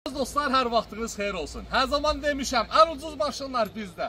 Dostlar, hər vaxtınız xeyir olsun. Hər zaman demişəm, ən ucuz maşınlar bizdə.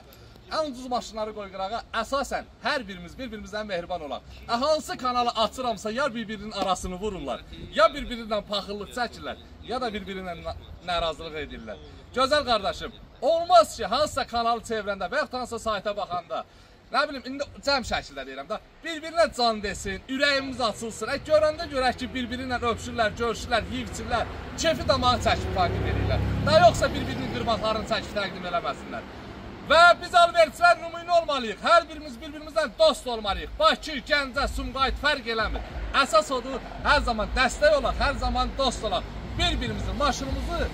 Ən ucuz maşınları qoy qırağa, əsasən hər birimiz bir-birimizdən mehriban olaq. Hansı kanalı açıramsa ya bir-birinin arasını vururlar, ya bir-birindən paxıllıq çəkirlər, ya da bir-birindən narazılıq edirlər. Gözəl qardaşım, olmaz ki, hansısa kanalı çevrəndə və yaxud hansısa sayta baxanda, nə bilim, indi cəm şəkildə deyirəm da, bir-birinə can desin, ürəyimiz açılsın. Görəndə görək ki, bir-birinlə öpüşürlər, görüşürlər, yiyirçirlər, kefi damağı çəkib təqdim edirlər. Da yoxsa bir-birinin qırmaqlarını çəkib təqdim eləməsinlər. Və biz alverçilər nümunə olmalıyıq, hər birimiz bir-birimizdən dost olmalıyıq. Bakı, Gəncə, Sumqayıt fərq eləmir. Əsas odur, hər zaman dəstək olaq, hər zaman dost olaq. Bir-birimizin maşınımızı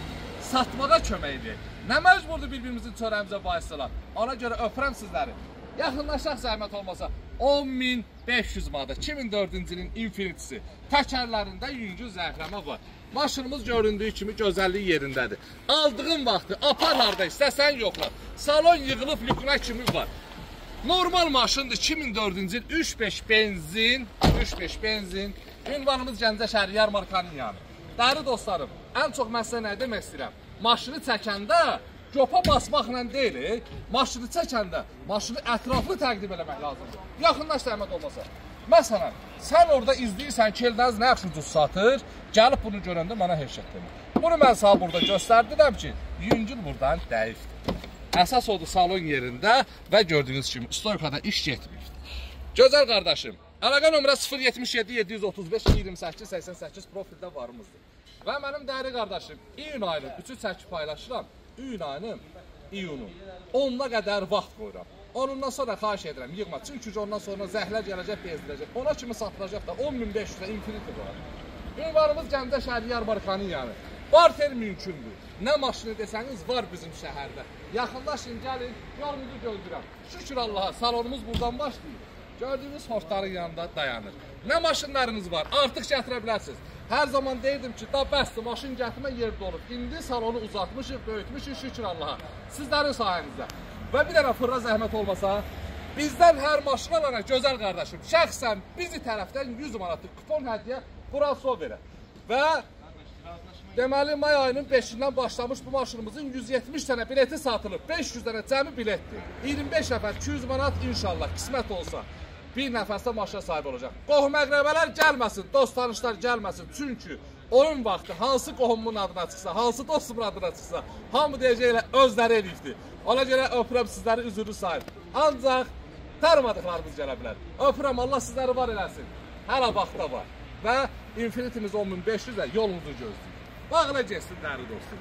satmağa kömək edək. Nə məcburdur bir-birimizin çörəyimizə bahis olaq. Ona görə öpürəm sizləri. Yaxınlaşaq zəhmət olmasa 10.500 manata 2004-cü ilin Infinitisi. Təkərlərində yüngül zəifləmə var. Maşınımız göründüyü kimi gözəlliyi yerindədir. Aldığın vaxtı apar harda istəsən yoxla. Salon yığılıb lükuna kimi var. Normal maşındır 2004-cü il 3.5 benzin. 3.5 benzin. Ünvanımız Gəncə şəhəri Yarmarkanın yanı. Dəyərli dostlarım, ən çox mən sizə nə demək istəyirəm? Maşını çəkəndə copa basmaqla deyil, maşını çəkəndə maşını ətraflı təqdim eləmək lazımdır. Yaxınlaş zəhmət olmasa. Məsələn, sən orada izləyirsən ki, Eldəniz nə yaxşı ucuz satır, gəlib bunu görəndə mənə heç demir. Bunu mən sana burada göstərdirəm ki, yüngül buradan dəyifdir. Əsas odur salon yerində və gördüyünüz kimi stoykada iş getmir. Gözəl qardaşım, əlaqə nömrə 077 735 28 88 profildə varımızdır. Və mənim dəyərli qardaşım, iyun ayının 3-ü çəkib paylaşıram. İyunun 10-na qədər vaxt qoyuram. Onundan sonra xahiş edirəm, yığma. Çünki ondan sonra zəhlər gələcək, bezdirəcək. Ona kimi satılacaq da 10.500-ə Infinity var. Ünvanımız Gəncə şəhəri Yarmarkanın yanı. Barter mümkündür. Nə maşını desəniz var bizim şəhərdə. Yaxınlaşın, gəlin, yolunuzu gözləyirəm. Şükür Allaha, salonumuz buradan başlayır. Gördüyünüz hortların yanında dayanır. Nə maşınlarınız var, artıq gətirə bilərsiniz. Hər zaman deyirdim ki, da bəsdir, maşın gətirmə yerdə olur. İndi salonu uzatmışıq, böyütmüşük, şükür Allaha. Sizlərin sayənizdə. Və bir dənə fırla zəhmət olmasa, bizdən hər maşın alana gözəl qardaşım, şəxsən bizi tərəfdən 100 manatlıq kupon hədiyyə Buraso verə. Və deməli, may ayının 5-dən başlamış bu maşınımızın 170 dənə bileti satılıb. 500 dənə cəmi biletdir. 25 nəfər 200 manat inşallah, qismət olsa. Bir nəfəsdə maşına sahib olacaq. Qohum-əqrəbələr gəlməsin, dost-tanışlar gəlməsin. Çünki oyun vaxtı hansı qohumun adına çıxsa, hansı dostumun adına çıxsa, hamı deyəcəklə özləri eləyibdir. Ona görə öpürəm sizləri üzürü sahib. Ancaq tanımadıqlarımız gələ bilər. Öpürəm, Allah sizləri var eləsin. Hələ vaxtda var. Və Infinitimiz 10.500-də yolunuzu gözləyir. Bağına geçsin dəyərli dostum.